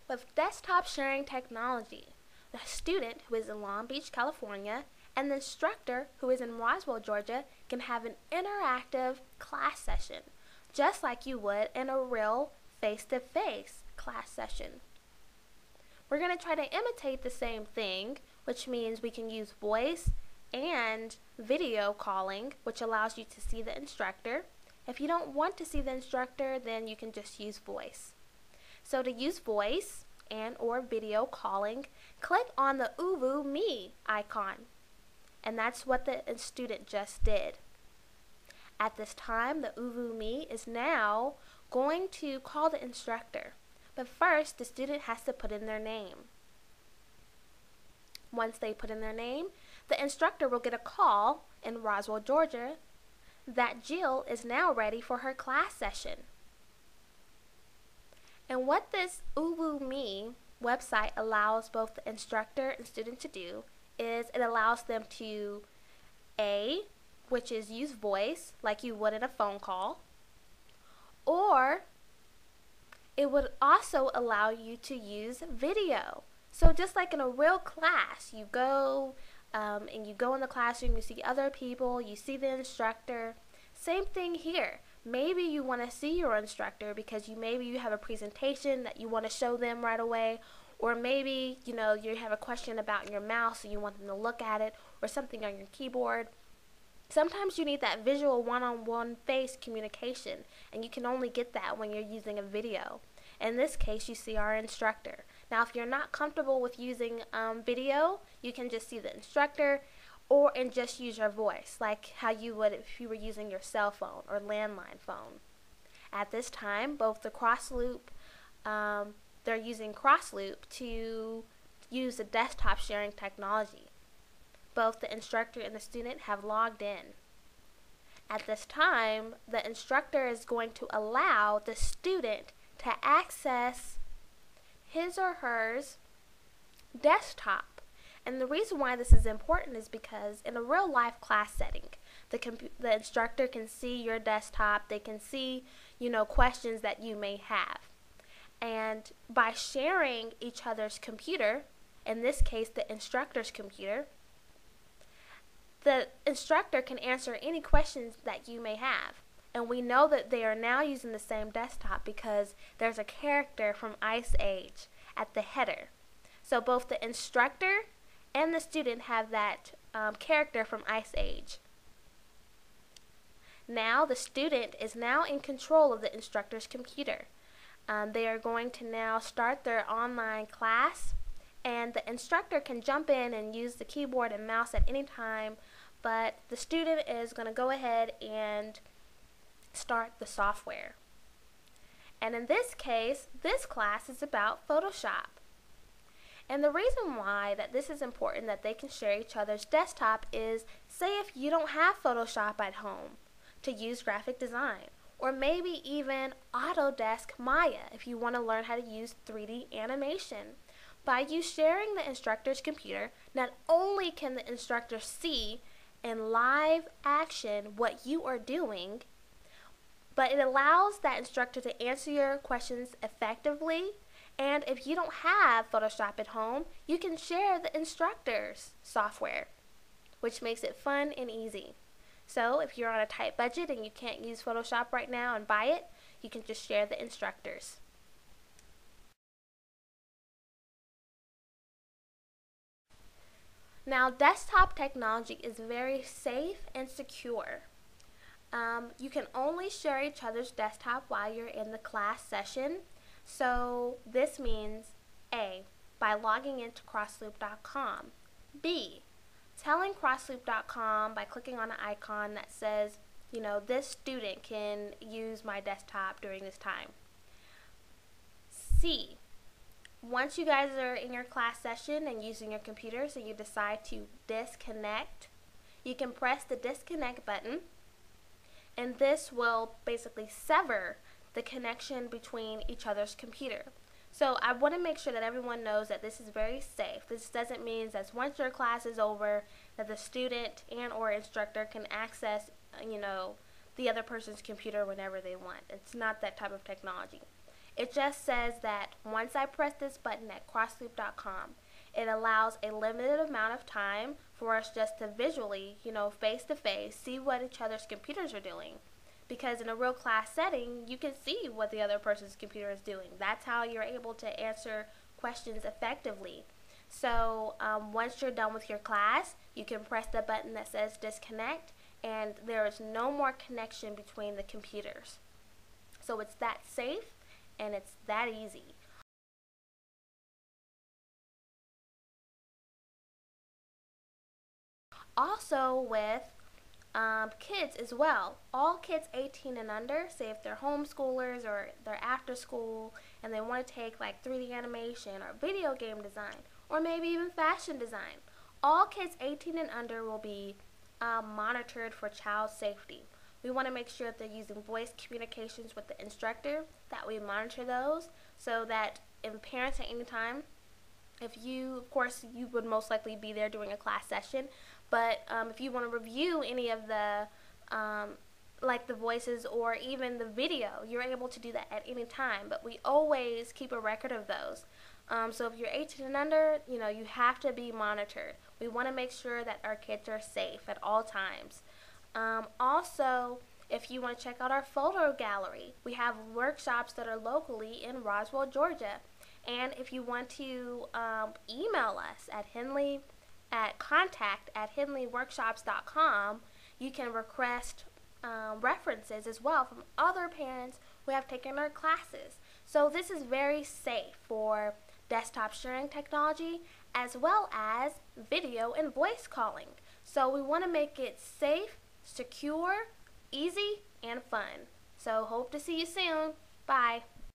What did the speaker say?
With desktop sharing technology, the student who is in Long Beach, California, and the instructor who is in Roswell, Georgia, can have an interactive class session, just like you would in a real face-to-face class session. We're going to try to imitate the same thing, which means we can use voice and video calling, which allows you to see the instructor. If you don't want to see the instructor, then you can just use voice. So to use voice and or video calling, click on the ooVoo.me icon. And that's what the student just did. At this time, the ooVoo.me is now going to call the instructor. But first, the student has to put in their name. Once they put in their name, the instructor will get a call in Roswell, Georgia, that Jill is now ready for her class session. And what this ooVoo.me website allows both the instructor and student to do is it allows them to which is use voice like you would in a phone call, or it would also allow you to use video. So just like in a real class, you go and you go in the classroom, you see other people, you see the instructor. Same thing here. Maybe you want to see your instructor because maybe you have a presentation that you want to show them right away, or maybe you have a question about your mouse and you want them to look at it, or something on your keyboard. Sometimes you need that visual one-on-one face communication, and you can only get that when you're using a video. In this case, you see our instructor. Now, if you're not comfortable with using video, you can just see the instructor and just use your voice, like how you would if you were using your cell phone or landline phone. At this time, both the CrossLoop, they're using CrossLoop to use the desktop sharing technology. Both the instructor and the student have logged in. At this time, the instructor is going to allow the student to access his or hers desktop. And the reason why this is important is because in a real life class setting, the instructor can see your desktop, they can see, questions that you may have. And by sharing each other's computer, in this case the instructor's computer, the instructor can answer any questions that you may have. And we know that they are now using the same desktop because there's a character from Ice Age at the header. So both the instructor and the student have that character from Ice Age. Now the student is now in control of the instructor's computer. They are going to now start their online class, and the instructor can jump in and use the keyboard and mouse at any time, but the student is going to go ahead and start the software. And in this case, this class is about Photoshop. And the reason why that this is important that they can share each other's desktop is, say if you don't have Photoshop at home to use graphic design, or maybe even Autodesk Maya if you want to learn how to use 3D animation. By you sharing the instructor's computer, not only can the instructor see in live action what you are doing, but it allows that instructor to answer your questions effectively. And if you don't have Photoshop at home, you can share the instructor's software, which makes it fun and easy. So if you're on a tight budget and you can't use Photoshop right now and buy it, you can just share the instructors. Now, desktop technology is very safe and secure. You can only share each other's desktop while you're in the class session. So this means A, by logging into crossloop.com. B, telling crossloop.com by clicking on an icon that says, this student can use my desktop during this time. C, once you guys are in your class session and using your computers and you decide to disconnect, you can press the disconnect button, and this will basically sever the connection between each other's computer. So I want to make sure that everyone knows that this is very safe. This doesn't mean that once your class is over that the student and or instructor can access, the other person's computer whenever they want. It's not that type of technology. It just says that once I press this button at crossloop.com, it allows a limited amount of time for us just to visually, face to face, see what each other's computers are doing. Because in a real class setting, you can see what the other person's computer is doing. That's how you're able to answer questions effectively. So once you're done with your class, you can press the button that says disconnect, and there is no more connection between the computers. So it's that safe and it's that easy. Also with kids as well. All kids 18 and under, say if they're homeschoolers or they're after school and they want to take like 3D animation or video game design or maybe even fashion design, all kids 18 and under will be monitored for child safety. We want to make sure that they're using voice communications with the instructor, that we monitor those so that if parents at any time, if you, of course, you would most likely be there during a class session, but if you want to review any of the, like the voices or even the video, you're able to do that at any time, but we always keep a record of those. So if you're 18 and under, you have to be monitored. We want to make sure that our kids are safe at all times. Also, if you want to check out our photo gallery, we have workshops that are locally in Roswell, Georgia. And if you want to email us at contact@henleyworkshops.com, you can request references as well from other parents who have taken our classes. So this is very safe for desktop sharing technology as well as video and voice calling. So we want to make it safe, secure, easy, and fun. So hope to see you soon. Bye.